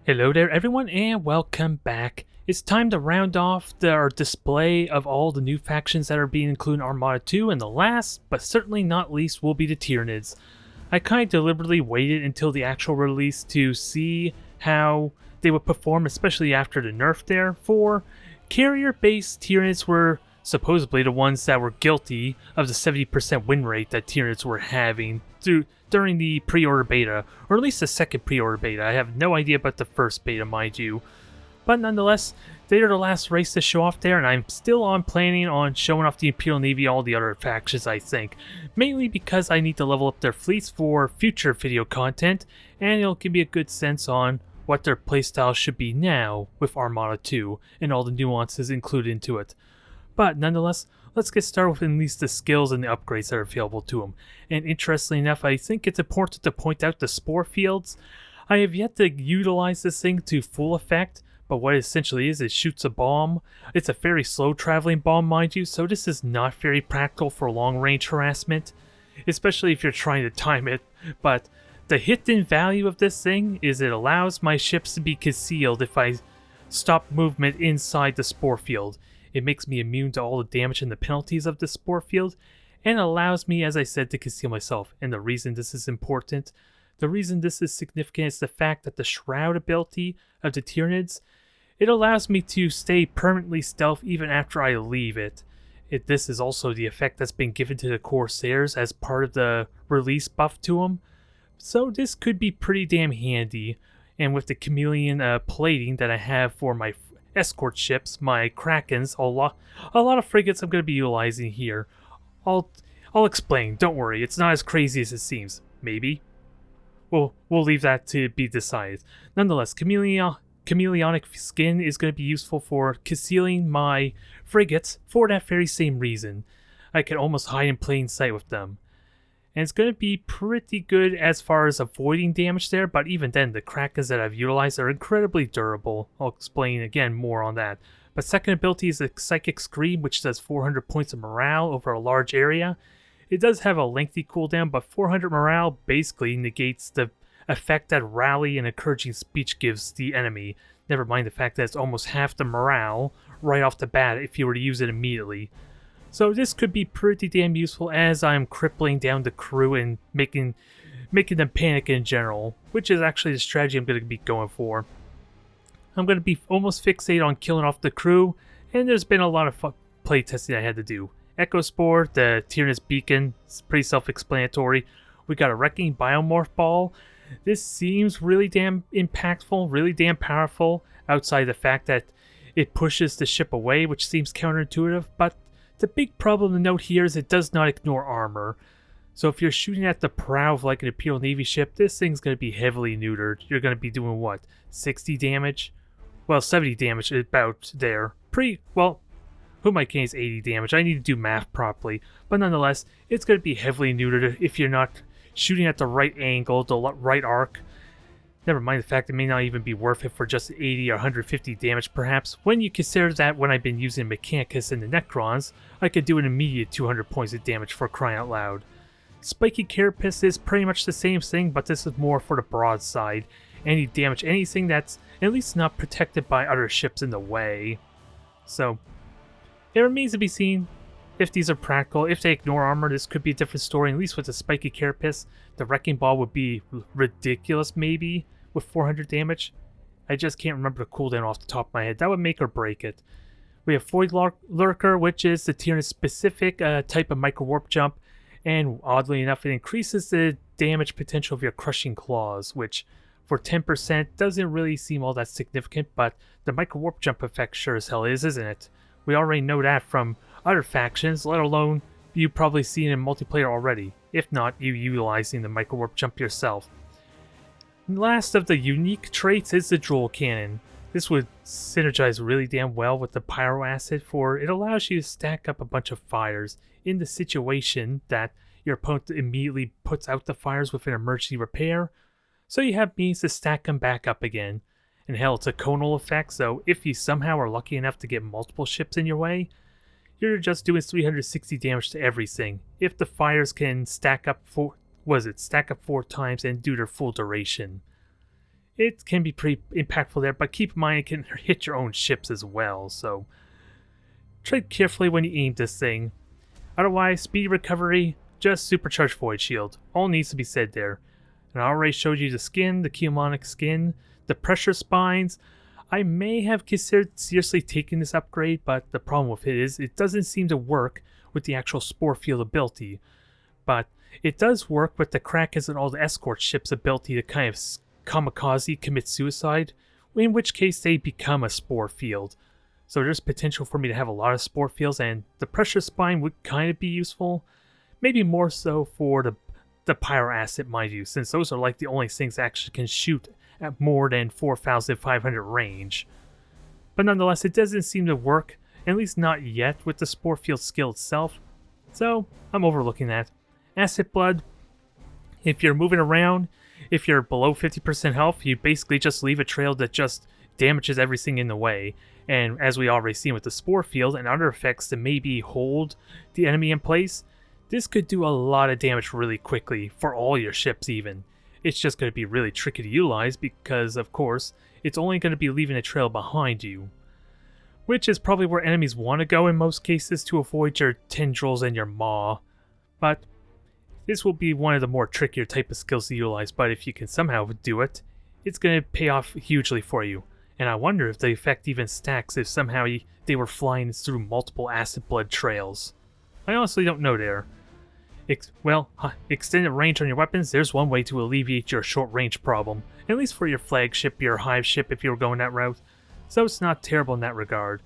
Hello there everyone and welcome back. It's time to round off our display of all the new factions that are being included in Armada 2, and the last, but certainly not least, will be the Tyranids. I kind of deliberately waited until the actual release to see how they would perform, especially after the nerf there. For carrier-based Tyranids were supposedly the ones that were guilty of the 70% win rate that Tyranids were having during the pre-order beta, or at least the second pre-order beta. I have no idea about the first beta, mind you. But nonetheless, they are the last race to show off there, and I'm still planning on showing off the Imperial Navy, all the other factions, I think. Mainly because I need to level up their fleets for future video content, and it'll give me a good sense on what their playstyle should be now with Armada 2, and all the nuances included into it. But nonetheless, let's get started with at least the skills and the upgrades that are available to them. And interestingly enough, I think it's important to point out the spore fields. I have yet to utilize this thing to full effect, but what it essentially is, it shoots a bomb. It's a very slow traveling bomb, mind you, so this is not very practical for long range harassment, especially if you're trying to time it. But the hidden value of this thing is it allows my ships to be concealed if I stop movement inside the spore field. It makes me immune to all the damage and the penalties of the spore field, and allows me, as I said, to conceal myself. And the reason this is important, the reason this is significant, is the fact that the Shroud ability of the Tyranids, it allows me to stay permanently stealth even after I leave it. This is also the effect that's been given to the Corsairs as part of the release buff to them. So this could be pretty damn handy. And with the chameleon plating that I have for my escort ships, my Krakens, a lot of frigates I'm going to be utilizing here. I'll explain, don't worry, it's not as crazy as it seems. Maybe? We'll leave that to be decided. Nonetheless, chameleonic skin is going to be useful for concealing my frigates for that very same reason. I can almost hide in plain sight with them. And it's going to be pretty good as far as avoiding damage there, but even then, the Krakens that I've utilized are incredibly durable. I'll explain again more on that. But second ability is the Psychic Scream, which does 400 points of morale over a large area. It does have a lengthy cooldown, but 400 morale basically negates the effect that Rally and Encouraging Speech gives the enemy. Never mind the fact that it's almost half the morale right off the bat if you were to use it immediately. So this could be pretty damn useful as I'm crippling down the crew and making them panic in general, which is actually the strategy I'm going to be going for. I'm going to be almost fixated on killing off the crew, and there's been a lot of play testing I had to do. Echo Spore, the Tyranids Beacon, it's pretty self-explanatory. We got a Wrecking Biomorph Ball. This seems really damn impactful, really damn powerful, outside the fact that it pushes the ship away, which seems counterintuitive, but the big problem to note here is it does not ignore armor. So if you're shooting at the prow of like an Imperial Navy ship, this thing's going to be heavily neutered. You're going to be doing what? 60 damage? Well, 70 damage, about there. Well, who am I kidding is 80 damage. I need to do math properly. But nonetheless, it's going to be heavily neutered if you're not shooting at the right angle, the right arc. Never mind the fact it may not even be worth it for just 80 or 150 damage perhaps, when you consider that when I've been using Mechanicus and the Necrons, I could do an immediate 200 points of damage for crying out loud. Spiky Carapace is pretty much the same thing, but this is more for the broadside. Any damage, anything that's at least not protected by other ships in the way. So, it remains to be seen if these are practical. If they ignore armor, this could be a different story. At least with the Spiky Carapace, the Wrecking Ball would be ridiculous maybe with 400 damage. I just can't remember the cooldown off the top of my head. That would make or break it. We have Void Lurker, which is the Tyranid specific type of micro warp jump, and oddly enough, it increases the damage potential of your Crushing Claws, which for 10% doesn't really seem all that significant, but the micro warp jump effect sure as hell is, isn't it? We already know that from other factions, let alone you probably seen in multiplayer already, if not you utilizing the micro warp jump yourself. Last of the unique traits is the Droll Cannon. This would synergize really damn well with the Pyro Acid, for it allows you to stack up a bunch of fires in the situation that your opponent immediately puts out the fires with an emergency repair, so you have means to stack them back up again. And hell, it's a conal effect, so if you somehow are lucky enough to get multiple ships in your way, you're just doing 360 damage to everything, if the fires can stack up 4 times and do their full duration. it can be pretty impactful there, but keep in mind it can hit your own ships as well, so tread carefully when you aim this thing. Otherwise, speedy recovery, just supercharged Void Shield. All needs to be said there. And I already showed you the skin, the Cheomonic skin, the pressure spines. I may have considered seriously taking this upgrade, but the problem with it is it doesn't seem to work with the actual Spore Field ability. But it does work with the Krakens and all the escort ships' ability to kind of kamikaze commit suicide, in which case they become a Spore Field. So there's potential for me to have a lot of Spore Fields, and the pressure spine would kind of be useful. Maybe more so for the Pyro Asset, mind you, since those are like the only things that actually can shoot at more than 4,500 range. But nonetheless, it doesn't seem to work, at least not yet, with the Spore Field skill itself. So I'm overlooking that. Acid Blood, if you're moving around, if you're below 50% health, you basically just leave a trail that just damages everything in the way. And as we already seen with the Spore Field and other effects that maybe hold the enemy in place, this could do a lot of damage really quickly for all your ships even. It's just going to be really tricky to utilize because, of course, it's only going to be leaving a trail behind you. Which is probably where enemies want to go in most cases to avoid your tendrils and your maw. But this will be one of the more trickier type of skills to utilize, but if you can somehow do it, it's going to pay off hugely for you. And I wonder if the effect even stacks if somehow they were flying through multiple Acid Blood trails. I honestly don't know there. Extended range on your weapons, there's one way to alleviate your short range problem, at least for your flagship, your hive ship if you were going that route, so it's not terrible in that regard.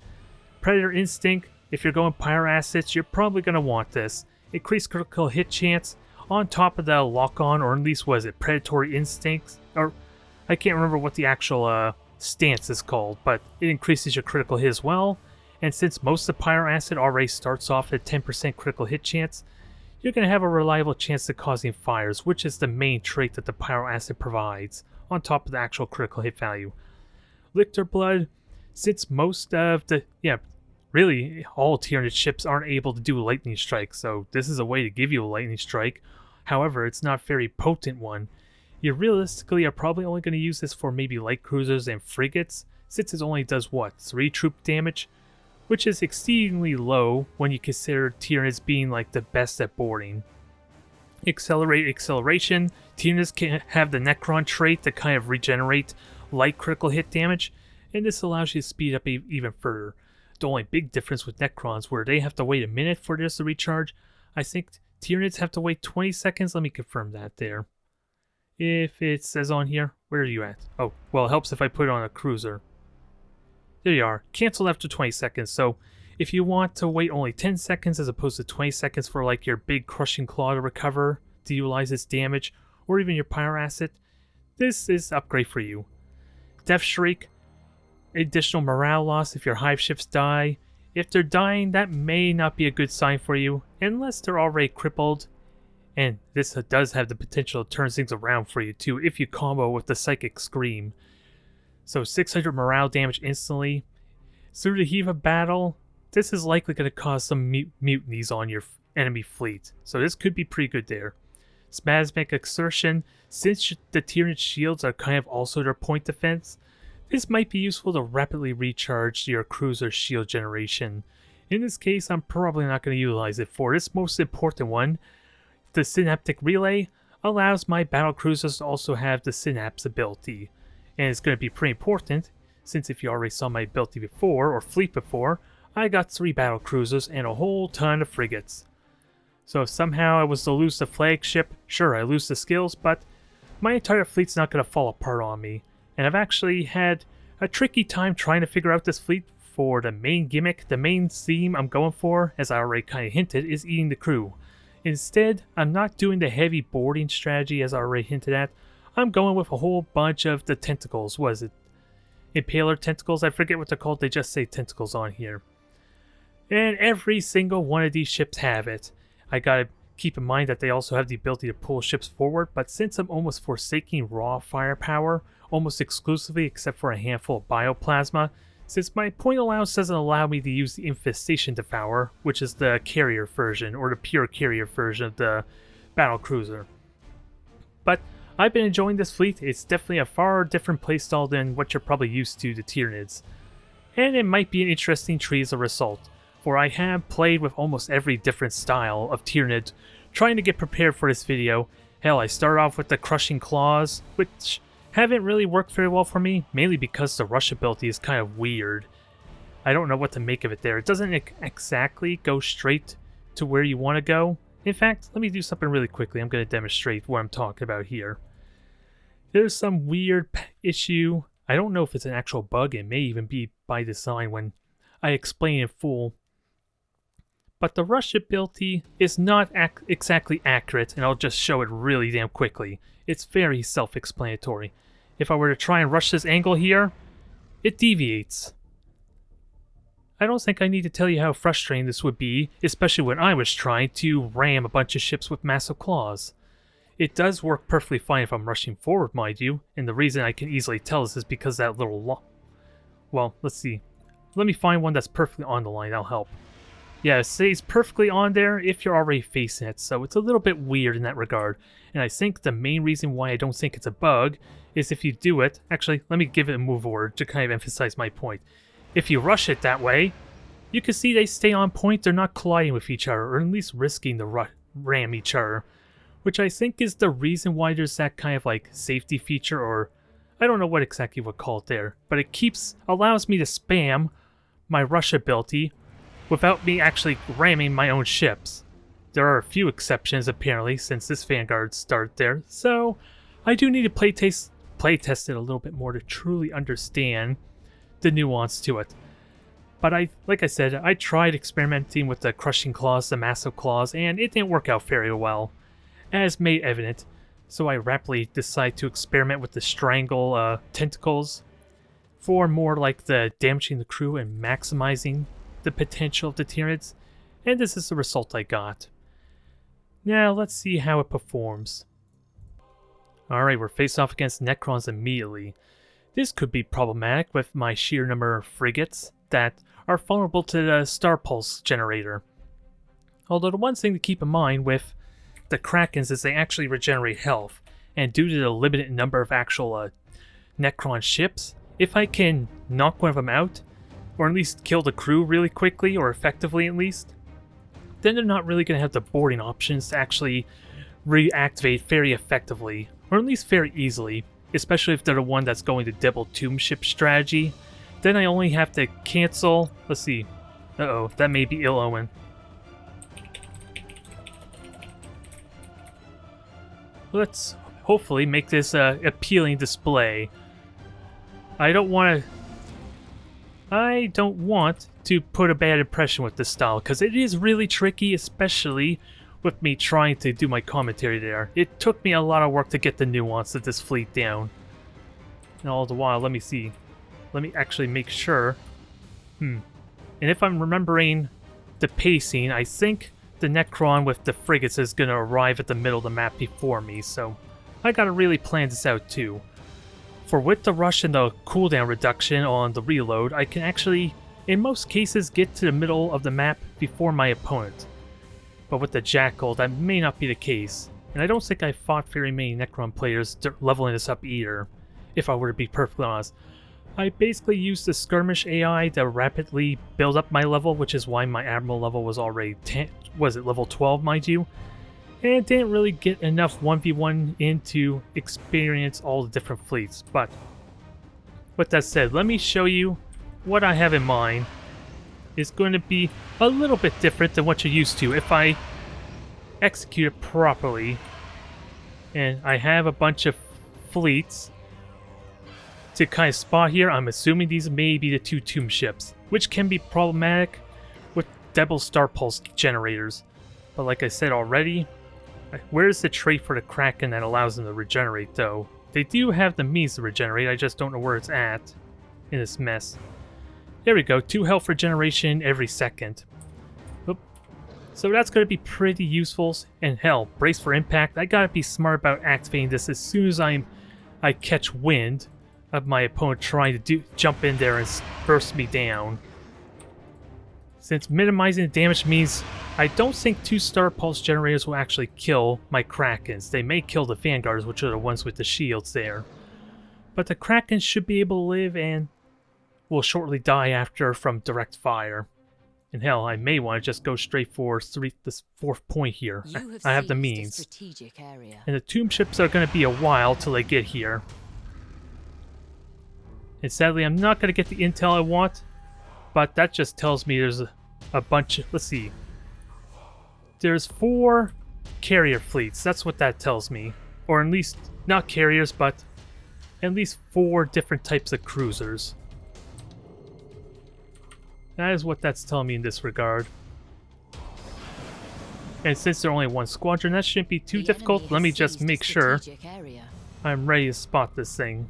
Predator Instinct, if you're going Pyro Assets, you're probably going to want this. Increased critical hit chance, on top of the lock-on, or at least was it Predatory Instincts, or I can't remember what the actual stance is called, but it increases your critical hit as well, and since most of the Pyro Asset already starts off at 10% critical hit chance, you're going to have a reliable chance of causing fires, which is the main trait that the Pyro Asset provides, on top of the actual critical hit value. Lictor Blood, since most of really all Tyranid ships aren't able to do Lightning Strike, so this is a way to give you a Lightning Strike. However, it's not a very potent one. You realistically are probably only going to use this for maybe light cruisers and frigates, since it only does, 3 troop damage? Which is exceedingly low when you consider Tyranids being like the best at boarding. Acceleration, Tyranids can have the Necron trait to kind of regenerate light critical hit damage, and this allows you to speed up even further. The only big difference with Necrons, where they have to wait a minute for this to recharge, I think Tyranids have to wait 20 seconds. Let me confirm that there. If it says on here, where are you at? Oh, well, it helps if I put it on a cruiser. There you are. Cancel after 20 seconds. So if you want to wait only 10 seconds as opposed to 20 seconds for like your big crushing claw to recover, to utilize its damage, or even your Pyro Asset, this is upgrade for you. Death Shriek, additional morale loss if your hive ships die. If they're dying, that may not be a good sign for you, unless they're already crippled. And this does have the potential to turn things around for you too, if you combo with the Psychic Scream. So 600 morale damage instantly. Through the heat of battle, this is likely going to cause some mutinies on your enemy fleet. So this could be pretty good there. Spasmic Exertion, since the Tyranid shields are kind of also their point defense, this might be useful to rapidly recharge your cruiser shield generation. In this case, I'm probably not going to utilize it for this most important one. The Synaptic Relay allows my battle cruisers to also have the Synapse ability. And it's going to be pretty important, since if you already saw my ability before, or fleet before, I got 3 battle cruisers and a whole ton of frigates. So if somehow I was to lose the flagship, sure, I lose the skills, but my entire fleet's not going to fall apart on me. And I've actually had a tricky time trying to figure out this fleet for the main gimmick. The main theme I'm going for, as I already kind of hinted, is eating the crew. Instead, I'm not doing the heavy boarding strategy as I already hinted at. I'm going with a whole bunch of the tentacles. Was it Impaler Tentacles? I forget what they're called. They just say tentacles on here. And every single one of these ships have it. I gotta keep in mind that they also have the ability to pull ships forward, but since I'm almost forsaking raw firepower, almost exclusively except for a handful of bioplasma, since my point allowance doesn't allow me to use the Infestation Devourer, which is the carrier version, or the pure carrier version of the battle cruiser. But I've been enjoying this fleet. It's definitely a far different playstyle than what you're probably used to, the Tyranids. And it might be an interesting tree as a result, for I have played with almost every different style of Tyranid, trying to get prepared for this video. Hell, I started off with the Crushing Claws, which haven't really worked very well for me, mainly because the rush ability is kind of weird. I don't know what to make of it there. It doesn't exactly go straight to where you want to go. In fact, let me do something really quickly. I'm going to demonstrate what I'm talking about here. There's some weird issue. I don't know if it's an actual bug. It may even be by design when I explain in full. But the rush ability is not exactly accurate, and I'll just show it really damn quickly. It's very self-explanatory. If I were to try and rush this angle here, it deviates. I don't think I need to tell you how frustrating this would be, especially when I was trying to ram a bunch of ships with massive claws. It does work perfectly fine if I'm rushing forward, mind you, and the reason I can easily tell this is because that little well, let's see. Let me find one that's perfectly on the line, that'll help. Yeah, it stays perfectly on there if you're already facing it, so it's a little bit weird in that regard. And I think the main reason why I don't think it's a bug is if you do it... Actually, let me give it a move order to kind of emphasize my point. If you rush it that way, you can see they stay on point, they're not colliding with each other, or at least risking to ram each other. Which I think is the reason why there's that kind of like safety feature, or I don't know what exactly you would call it there. But it allows me to spam my rush ability without me actually ramming my own ships. There are a few exceptions apparently, since this Vanguard started there, so I do need to playtest it a little bit more to truly understand the nuance to it. But like I said, I tried experimenting with the Crushing Claws, the Massive Claws, and it didn't work out very well, as made evident, so I rapidly decided to experiment with the Strangle Tentacles for more like the damaging the crew and maximizing the potential of the Tyranids, and this is the result I got. Now let's see how it performs. Alright, we're faced off against Necrons immediately. This could be problematic with my sheer number of frigates that are vulnerable to the Star Pulse generator. Although the one thing to keep in mind with the Krakens is they actually regenerate health, and due to the limited number of actual Necron ships, if I can knock one of them out, or at least kill the crew really quickly, or effectively at least, then they're not really going to have the boarding options to actually reactivate very effectively, or at least very easily, especially if they're the one that's going to double tomb ship strategy. Then I only have to cancel, let's see, uh-oh, that may be ill omen. Let's hopefully make this an appealing display. I don't want to put a bad impression with this style, because it is really tricky, especially with me trying to do my commentary there. It took me a lot of work to get the nuance of this fleet down. And all the while, let me see. Let me actually make sure. And if I'm remembering the pacing, I think the Necron with the frigates is going to arrive at the middle of the map before me, so I gotta really plan this out too. For with the rush and the cooldown reduction on the reload, I can actually, in most cases, get to the middle of the map before my opponent. But with the Jackal, that may not be the case, and I don't think I fought very many Necron players leveling this up either, if I were to be perfectly honest. I basically used the skirmish AI to rapidly build up my level, which is why my Admiral level was already level 12, mind you, and didn't really get enough 1v1 in to experience all the different fleets. But with that said, let me show you what I have in mind. It's going to be a little bit different than what you're used to if I execute it properly. And I have a bunch of fleets to kind of spot here. I'm assuming these may be the two tomb ships, which can be problematic with double Star Pulse generators. But like I said already, where's the trait for the Kraken that allows them to regenerate though? They do have the means to regenerate, I just don't know where it's at in this mess. There we go, 2 health regeneration every second. Oop. So that's going to be pretty useful, and hell, brace for impact. I gotta be smart about activating this as soon as I catch wind of my opponent trying to jump in there and burst me down. Since minimizing the damage means I don't think 2-star pulse generators will actually kill my Krakens. They may kill the Vanguards, which are the ones with the shields there. But the Krakens should be able to live and will shortly die after from direct fire. And hell, I may want to just go straight for this 4th point here. I have the means. And the tomb ships are going to be a while till they get here. And sadly, I'm not going to get the intel I want. But that just tells me there's a bunch of... Let's see. There's 4 carrier fleets. That's what that tells me. Or at least, not carriers, but at least 4 different types of cruisers. That is what that's telling me in this regard. And since they're only 1 squadron, that shouldn't be too difficult. Let me just make sure I'm ready to spot this thing.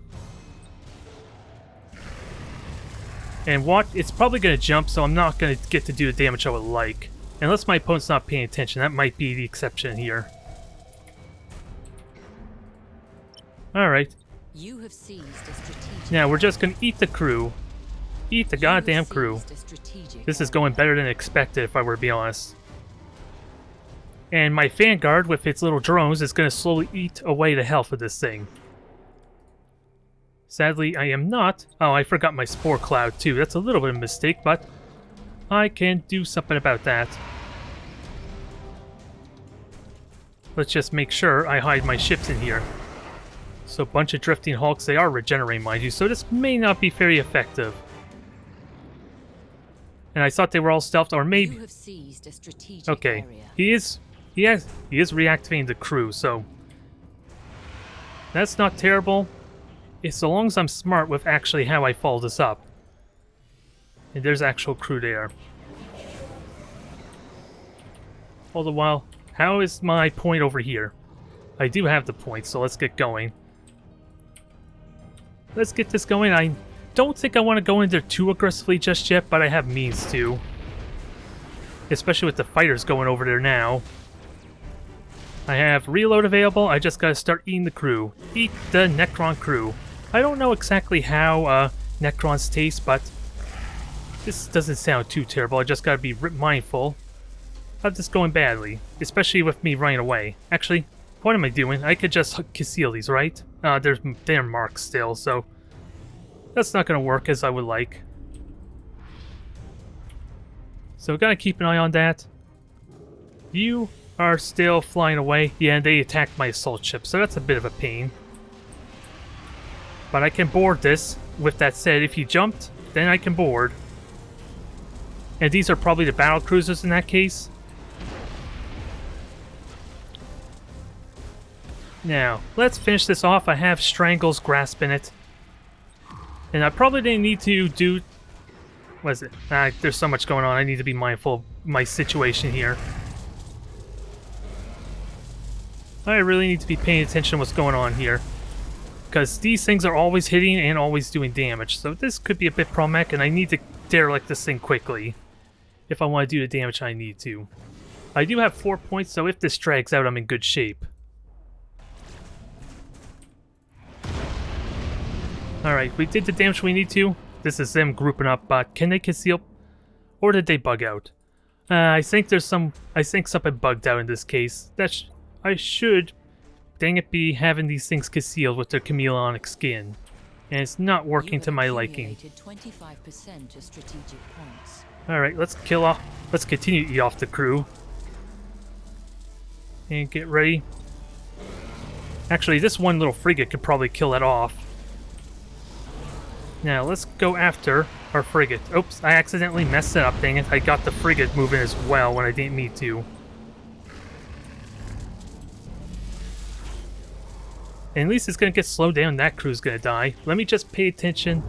And what? It's probably going to jump, so I'm not going to get to do the damage I would like. Unless my opponent's not paying attention. That might be the exception here. Alright. Now we're just going to eat the crew. Eat the goddamn crew. This is going better than expected, if I were to be honest. And my Vanguard, with its little drones, is going to slowly eat away the health of this thing. Sadly, I am not. Oh, I forgot my Spore Cloud, too. That's a little bit of a mistake, but I can do something about that. Let's just make sure I hide my ships in here. So, a bunch of Drifting Hulks. They are regenerating, mind you, so this may not be very effective. And I thought they were all stealthed, or maybe... Okay, he is reactivating the crew, so... That's not terrible. It's so long as I'm smart with actually how I follow this up. And there's actual crew there. All the while, how is my point over here? I do have the point, so let's get going. Let's get this going. I don't think I want to go in there too aggressively just yet, but I have means to. Especially with the fighters going over there now. I have reload available, I just gotta start eating the crew. Eat the Necron crew. I don't know exactly how Necrons taste, but this doesn't sound too terrible. I just gotta be mindful of this going badly, especially with me running away. Actually, what am I doing? I could just conceal these, right? They're marked still, so that's not gonna work as I would like. So we gotta keep an eye on that. You are still flying away. Yeah, they attacked my assault ship, so that's a bit of a pain. But I can board this. With that said, if you jumped, then I can board. And these are probably the battle cruisers in that case. Now, let's finish this off. I have Strangle's Grasp in it. And I probably didn't need to do... What is it? There's so much going on. I need to be mindful of my situation here. I really need to be paying attention to what's going on here. Because these things are always hitting and always doing damage. So this could be a bit problematic, and I need to derelict this thing quickly. If I want to do the damage I need to. I do have 4 points, so if this drags out, I'm in good shape. Alright, we did the damage we need to. This is them grouping up, but can they conceal? Or did they bug out? I think something bugged out in this case. I should, dang it, be having these things concealed with their chameleonic skin. And it's not working to my liking. Alright, let's kill off. Let's continue to eat off the crew. And get ready. Actually, this one little frigate could probably kill that off. Now, let's go after our frigate. Oops, I accidentally messed it up, dang it. I got the frigate moving as well when I didn't need to. And at least it's going to get slowed down. That crew's going to die. Let me just pay attention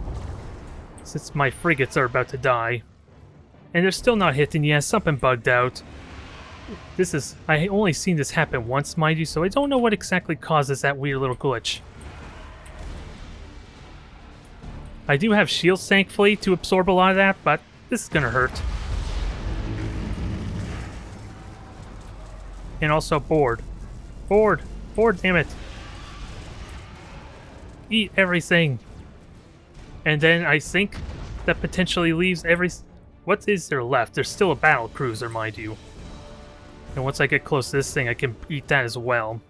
since my frigates are about to die. And they're still not hitting. Yeah, something bugged out. I only seen this happen once, mind you, so I don't know what exactly causes that weird little glitch. I do have shields, thankfully, to absorb a lot of that, but this is going to hurt. And also board. Board! Board, damn it! Eat everything! And then I think that potentially leaves what is there left? There's still a battle cruiser, mind you. And once I get close to this thing, I can eat that as well.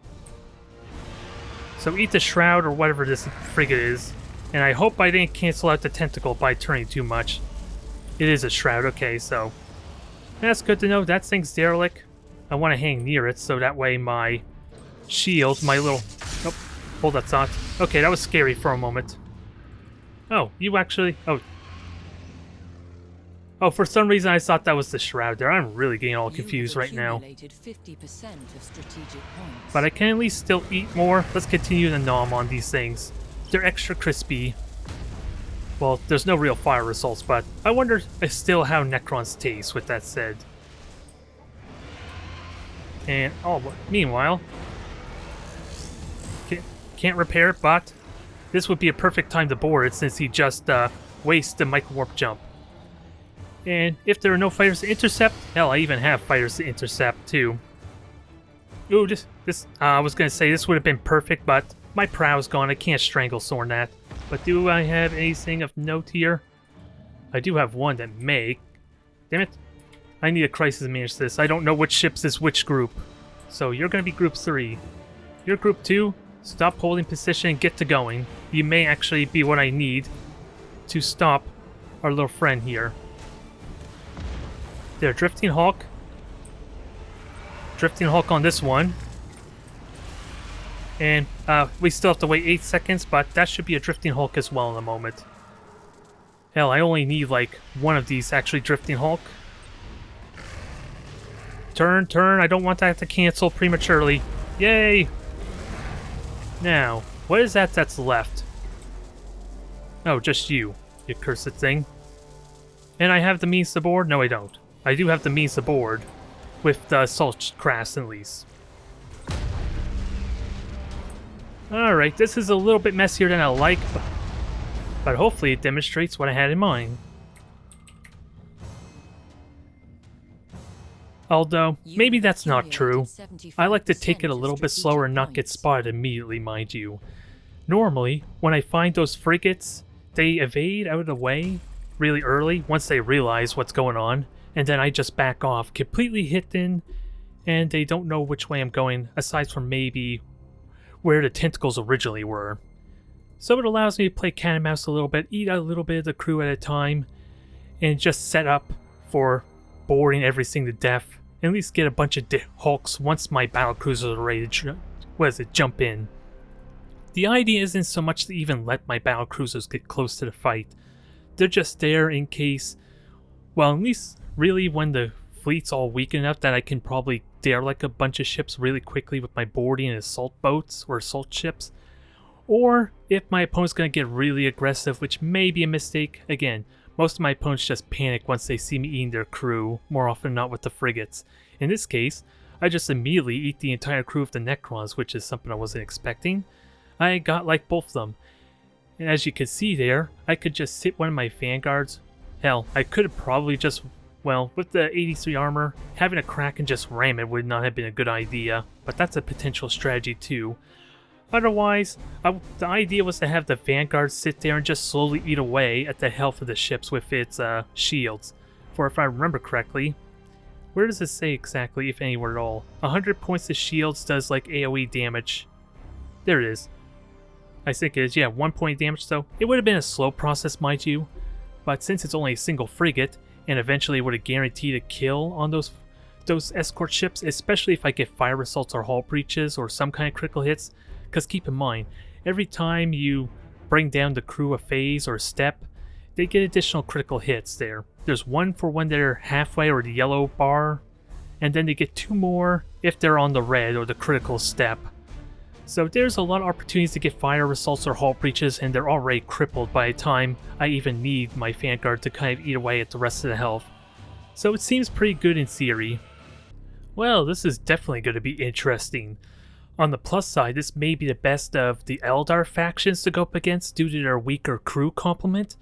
So eat the Shroud or whatever this frigate is. And I hope I didn't cancel out the tentacle by turning too much. It is a Shroud, okay, so... That's good to know. That thing's derelict. I want to hang near it, so that way my shield, my little... Oh, hold that thought. Okay, that was scary for a moment. Oh, you actually... Oh, for some reason I thought that was the Shroud there. I'm really getting all confused right now. 50% of strategic points. But I can at least still eat more. Let's continue to nom on these things. They're extra crispy. Well, there's no real fire results, but I wonder still how Necrons taste, with that said. And, oh, meanwhile... Can't repair it, but this would be a perfect time to board it since he just wastes the micro-warp jump. And if there are no fighters to intercept, hell, I even have fighters to intercept too. Ooh, I was gonna say this would have been perfect, but my prow's gone. I can't strangle Sorn that. But do I have anything of note here? I do have one that may. Damn it. I need a crisis manage this. I don't know which ships is which group. So you're gonna be group 3. You're group 2. Stop holding position and get to going. You may actually be what I need to stop our little friend here. There, Drifting Hawk. Drifting Hawk on this one. And we still have to wait 8 seconds, but that should be a Drifting Hawk as well in a moment. Hell, I only need like one of these actually Drifting Hawk. Turn, I don't want that to cancel prematurely. Yay! Now, what is that that's left? Oh, just you cursed thing. And I have the means to board? No, I don't. I do have the means to board with the Assault Crass at least. Alright, this is a little bit messier than I like, but hopefully it demonstrates what I had in mind. Although, maybe that's not true. I like to take it a little bit slower and not get spotted immediately, mind you. Normally, when I find those frigates, they evade out of the way really early once they realize what's going on, and then I just back off, completely hidden, and they don't know which way I'm going, aside from maybe where the tentacles originally were. So it allows me to play cat and mouse a little bit, eat a little bit of the crew at a time, and just set up for boarding everything to death, and at least get a bunch of hulks once my battle cruisers are ready to jump in. The idea isn't so much to even let my battle cruisers get close to the fight. They're just there in case, well, at least really when the fleet's all weak enough that I can probably derelict a bunch of ships really quickly with my boarding and assault boats or assault ships. Or if my opponent's going to get really aggressive, which may be a mistake. Again, most of my opponents just panic once they see me eating their crew, more often than not with the frigates. In this case, I just immediately eat the entire crew of the Necrons, which is something I wasn't expecting. I got like both of them. And as you can see there, I could just sit one of my vanguards. Hell, I could have probably just, well, with the 83 armor, having a crack and just ram it would not have been a good idea, but that's a potential strategy too. Otherwise, the idea was to have the vanguard sit there and just slowly eat away at the health of the ships with its shields. For if I remember correctly, where does it say exactly, if anywhere at all? 100 points of shields does like AoE damage. There it is. I think it is, yeah, 1 point damage, so it would have been a slow process, mind you, but since it's only a single frigate, and eventually would have guaranteed a kill on those escort ships, especially if I get fire assaults or hull breaches or some kind of critical hits, because keep in mind, every time you bring down the crew a phase or a step, they get additional critical hits there. There's one for when they're halfway or the yellow bar, and then they get 2 more if they're on the red or the critical step. So there's a lot of opportunities to get fire assaults or hull breaches, and they're already crippled by the time I even need my vanguard to kind of eat away at the rest of the health. So it seems pretty good in theory. Well, this is definitely going to be interesting. On the plus side, this may be the best of the Eldar factions to go up against due to their weaker crew complement,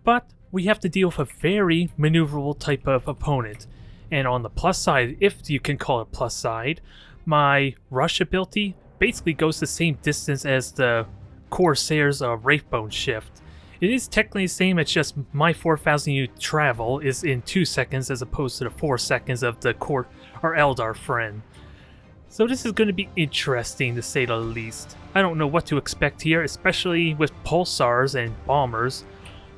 but we have to deal with a very maneuverable type of opponent. And on the plus side, if you can call it plus side, my rush ability basically goes the same distance as the Corsair's Wraithbone shift. It is technically the same, it's just my 4,000 unit travel is in 2 seconds as opposed to the 4 seconds of the court or Eldar friend. So this is going to be interesting to say the least. I don't know what to expect here, especially with pulsars and bombers.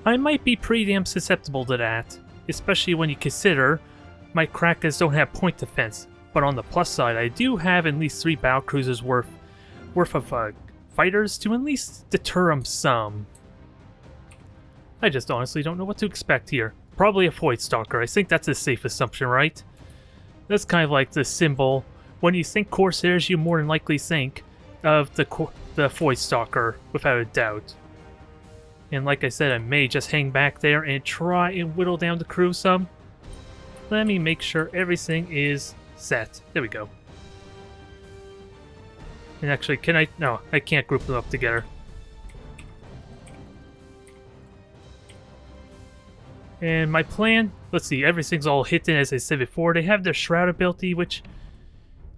I might be pretty damn susceptible to that, especially when you consider my Krakens don't have point defense. But on the plus side, I do have at least 3 battlecruisers worth of fighters to at least deter them some. I just honestly don't know what to expect here. Probably a Void Stalker. I think that's a safe assumption, right? That's kind of like the symbol. When you think Corsairs, you more than likely think of the Void Stalker, without a doubt. And like I said, I may just hang back there and try and whittle down the crew some. Let me make sure everything is set. There we go. And actually, can I? No, I can't group them up together. And my plan, let's see, everything's all hidden as I said before. They have their Shroud ability, which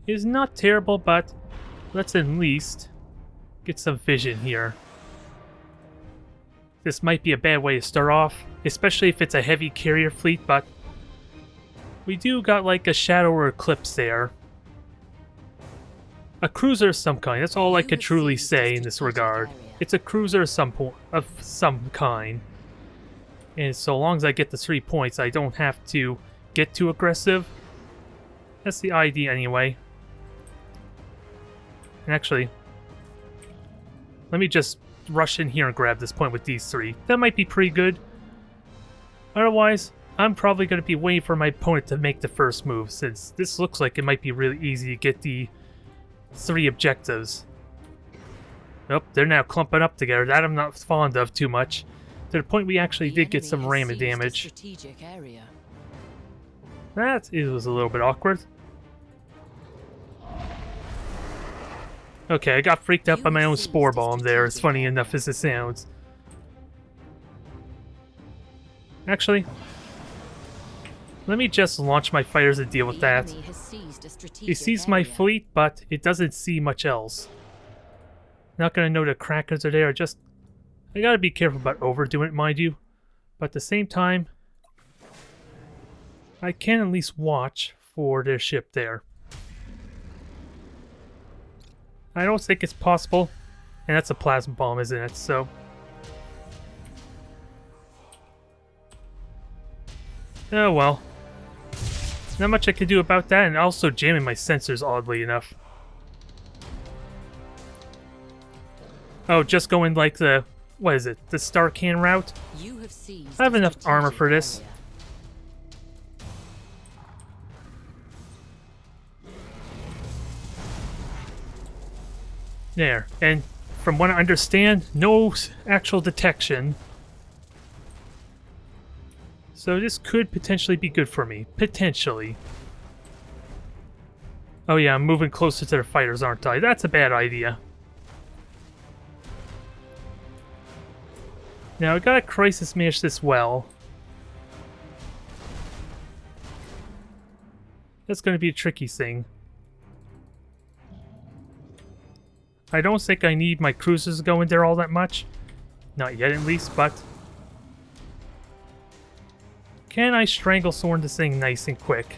is not terrible, but let's at least get some vision here. This might be a bad way to start off, especially if it's a heavy carrier fleet, but we do got like a Shadow or Eclipse there. A cruiser of some kind, that's all I could truly say in this regard. It's a cruiser of some kind. And so long as I get the 3 points, I don't have to get too aggressive. That's the idea anyway. And actually, let me just rush in here and grab this point with these 3. That might be pretty good. Otherwise, I'm probably going to be waiting for my opponent to make the first move, since this looks like it might be really easy to get the 3 objectives. Nope, they're now clumping up together. That I'm not fond of too much. To the point we actually did get some ramming damage. That was a little bit awkward. Okay, I got freaked out by my own spore bomb there, as funny enough as it sounds. Actually, let me just launch my fighters to deal with that. It sees my fleet, but it doesn't see much else. Not gonna know the Krakens are there, just... I gotta be careful about overdoing it, mind you. But at the same time, I can at least watch for their ship there. I don't think it's possible. And that's a plasma bomb, isn't it? So... oh well. Not much I can do about that, and also jamming my sensors, oddly enough. Oh, just going like the... what is it? The Starcan route? I have enough armor for this. There. And from what I understand, no actual detection. So this could potentially be good for me. Potentially. Oh yeah, I'm moving closer to the fighters, aren't I? That's a bad idea. Now, I gotta crisis manage this well. That's gonna be a tricky thing. I don't think I need my cruisers to go in there all that much. Not yet, at least, but... can I Strangle Sword this thing nice and quick?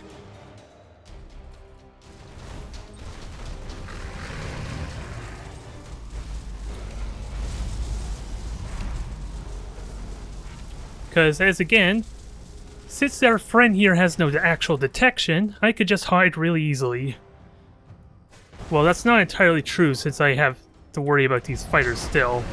Because, as again, since their friend here has no actual detection, I could just hide really easily. Well, that's not entirely true, since I have to worry about these fighters still.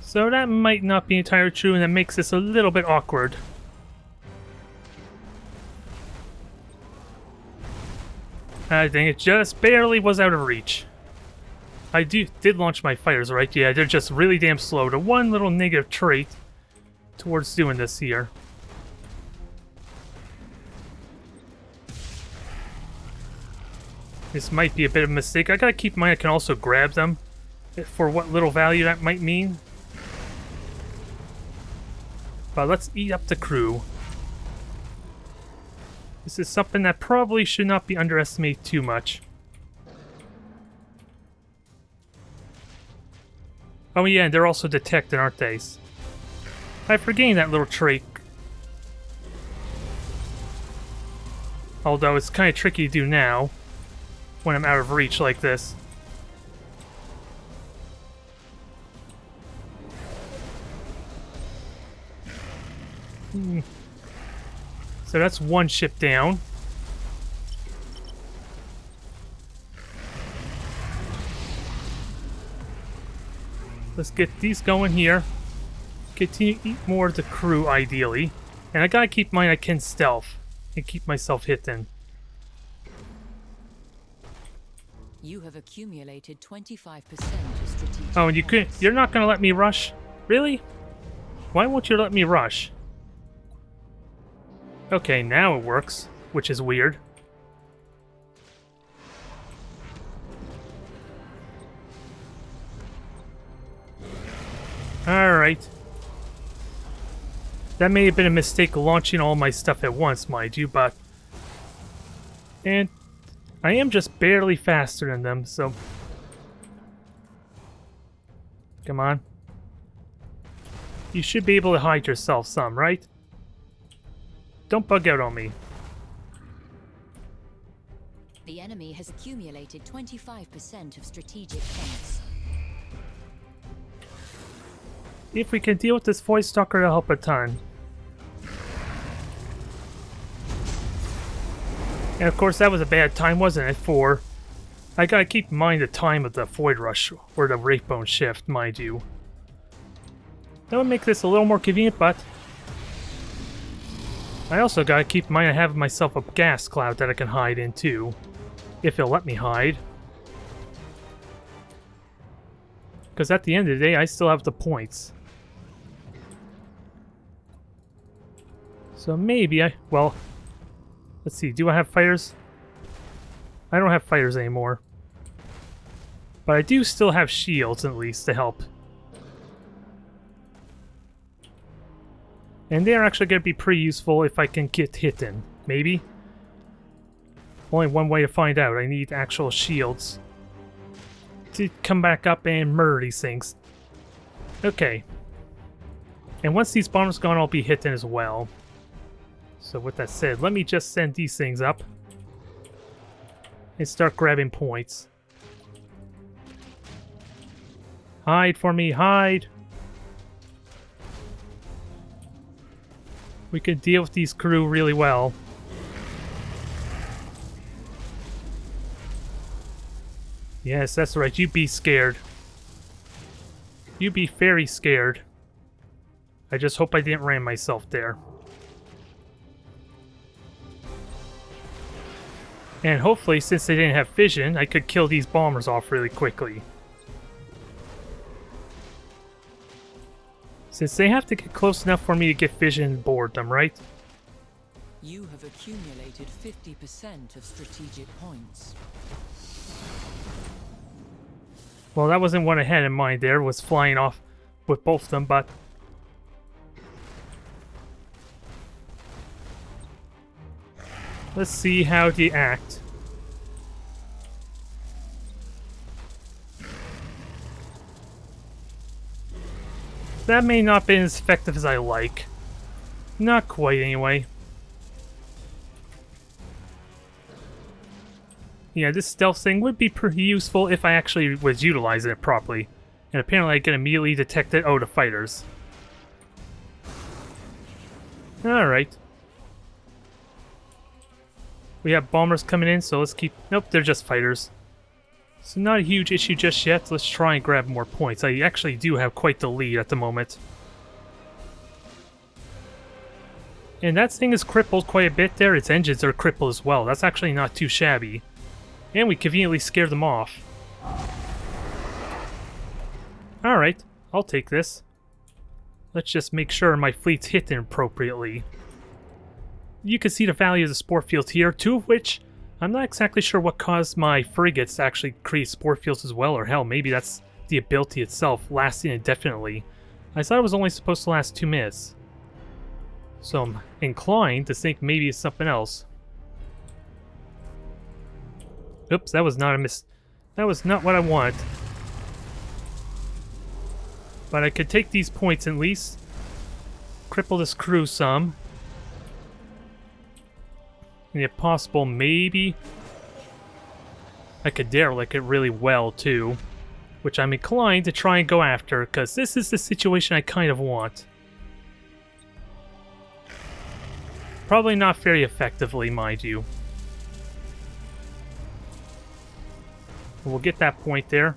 So that might not be entirely true, and that makes this a little bit awkward. I think it just barely was out of reach. I did launch my fighters, right? Yeah, they're just really damn slow. The one little negative trait towards doing this here. This might be a bit of a mistake. I gotta keep in mind I can also grab them for what little value that might mean. But let's eat up the crew. This is something that probably should not be underestimated too much. Oh yeah, and they're also detected, aren't they? I'm forgetting that little trait. Although it's kind of tricky to do now, when I'm out of reach like this. So that's one ship down. Let's get these going here. Continue to eat more of the crew, ideally. And I gotta keep in mind I can stealth and keep myself hidden. You have accumulated 25% of strategic Oh, and points. you're not gonna let me rush? Really? Why won't you let me rush? Okay, now it works, which is weird. Alright. That may have been a mistake launching all my stuff at once, mind you, but... And I am just barely faster than them, so... Come on. You should be able to hide yourself some, right? Don't bug out on me. The enemy has accumulated 25% of strategic points. If we can deal with this voice stalker, it'll help a ton. And of course that was a bad time, wasn't it, for... I gotta keep in mind the time of the Void Rush, or the Wraithbone Shift, mind you. That would make this a little more convenient, but... I also gotta keep in mind I have myself a gas cloud that I can hide in too. If it'll let me hide. Because at the end of the day, I still have the points. So maybe well, let's see, do I have fighters? I don't have fighters anymore. But I do still have shields, at least, to help. And they're actually going to be pretty useful if I can get hit in. Maybe? Only one way to find out. I need actual shields to come back up and murder these things. Okay. And once these bombers gone, I'll be hit in as well. So with that said, let me just send these things up and start grabbing points. Hide for me, hide! We can deal with these crew really well. Yes, that's right, you be scared. You be very scared. I just hope I didn't ram myself there. And hopefully, since they didn't have vision, I could kill these bombers off really quickly. Since they have to get close enough for me to get vision and board them, right? You have accumulated 50% of strategic points. Well, that wasn't what I had in mind there, was flying off with both of them, but... Let's see how they act. That may not be as effective as I like. Not quite, anyway. Yeah, this stealth thing would be pretty useful if I actually was utilizing it properly. And apparently I can immediately detect it. Oh, the fighters. Alright. We have bombers coming in, so let's keep... Nope, they're just fighters. So not a huge issue just yet. Let's try and grab more points. I actually do have quite the lead at the moment. And that thing is crippled quite a bit there. Its engines are crippled as well. That's actually not too shabby. And we conveniently scared them off. Alright, I'll take this. Let's just make sure my fleet's hidden appropriately. You can see the value of the spore fields here, two of which I'm not exactly sure what caused my frigates to actually create spore fields as well, or hell, maybe that's the ability itself lasting indefinitely. I thought it was only supposed to last 2 minutes. So I'm inclined to think maybe it's something else. Oops, that was not a that was not what I wanted. But I could take these points at least. Cripple this crew some. And if possible, maybe I could derelict it really well too. Which I'm inclined to try and go after, because this is the situation I kind of want. Probably not very effectively, mind you. We'll get that point there.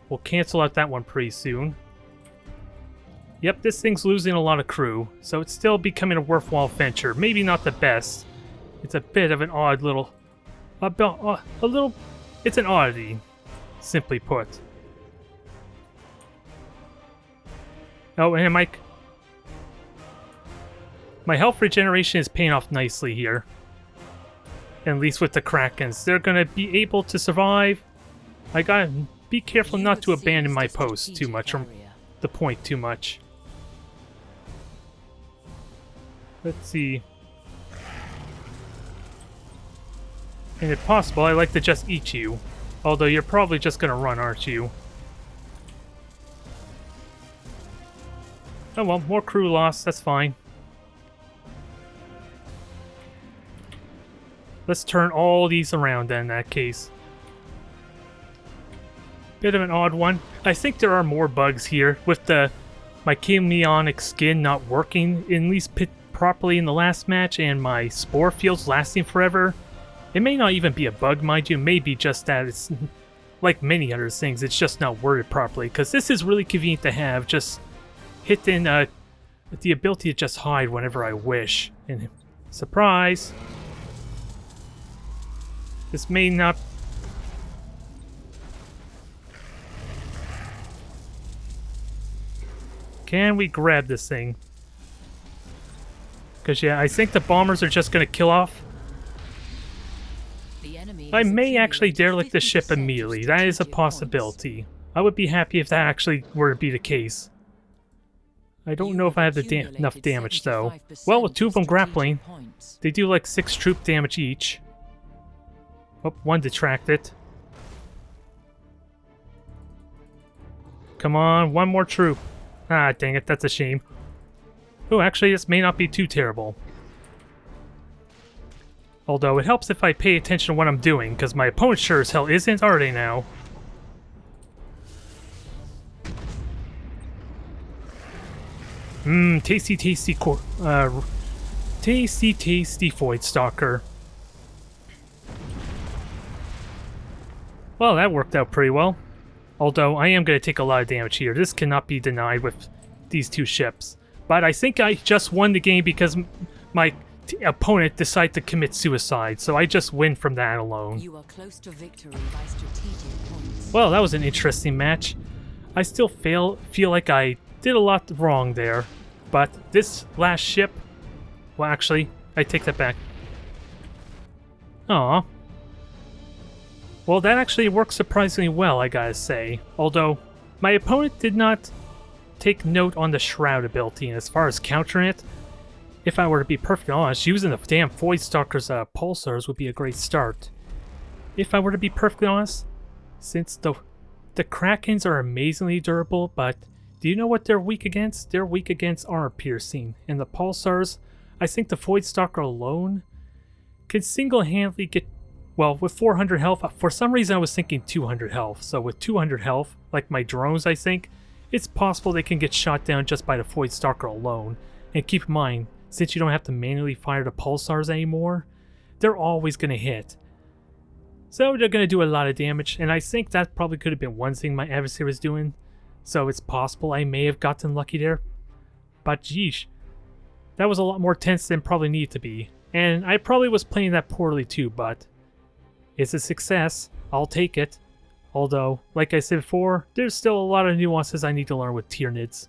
We'll cancel out that one pretty soon. Yep, this thing's losing a lot of crew, so it's still becoming a worthwhile venture. Maybe not the best. It's a bit of an odd little... It's an oddity, simply put. Oh, and my health regeneration is paying off nicely here. At least with the Krakens. They're gonna be able to survive. I gotta be careful not to abandon my post too much, or the point too much. Let's see. And if possible, I'd like to just eat you. Although you're probably just gonna run, aren't you? Oh well, more crew loss, that's fine. Let's turn all these around then in that case. Bit of an odd one. I think there are more bugs here with my chemionic skin not working at least properly in the last match and my spore fields lasting forever. It may not even be a bug, mind you. It may be just that it's like many other things. It's just not worded properly, because this is really convenient to have. Just hit in the ability to just hide whenever I wish. And surprise! This may not... Can we grab this thing? Because yeah, I think the bombers are just going to kill off. I may actually derelict the ship immediately. That is a possibility. I would be happy if that actually were to be the case. I don't know if I have enough damage though. Well, with 2 of them grappling, they do like 6 troop damage each. Oh, 1 detracted. Come on, 1 more troop. Ah, dang it, that's a shame. Oh, actually, this may not be too terrible. Although, it helps if I pay attention to what I'm doing, because my opponent sure as hell isn't, are they now? Tasty, tasty Void Stalker. Well, that worked out pretty well. Although, I am going to take a lot of damage here. This cannot be denied with these 2 ships. But I think I just won the game because my opponent decided to commit suicide, so I just win from that alone. You are close to victory by strategic points. Well, that was an interesting match. I still feel like I did a lot wrong there. But this last ship... Well, actually, I take that back. Aww. Well, that actually worked surprisingly well, I gotta say. Although, my opponent did not take note on the Shroud ability, and as far as countering it, if I were to be perfectly honest, using the damn Void Stalker's pulsars would be a great start. If I were to be perfectly honest, since the Krakens are amazingly durable, but do you know what they're weak against? They're weak against armor piercing, and the pulsars, I think the Void Stalker alone could single-handedly get... Well, with 400 health, for some reason I was thinking 200 health. So with 200 health, like my drones I think, it's possible they can get shot down just by the Void Stalker alone. And keep in mind, since you don't have to manually fire the pulsars anymore, they're always going to hit. So they're going to do a lot of damage, and I think that probably could have been one thing my adversary was doing. So it's possible I may have gotten lucky there. But geesh, that was a lot more tense than probably needed to be. And I probably was playing that poorly too, but... It's a success. I'll take it. Although, like I said before, there's still a lot of nuances I need to learn with Tyranids.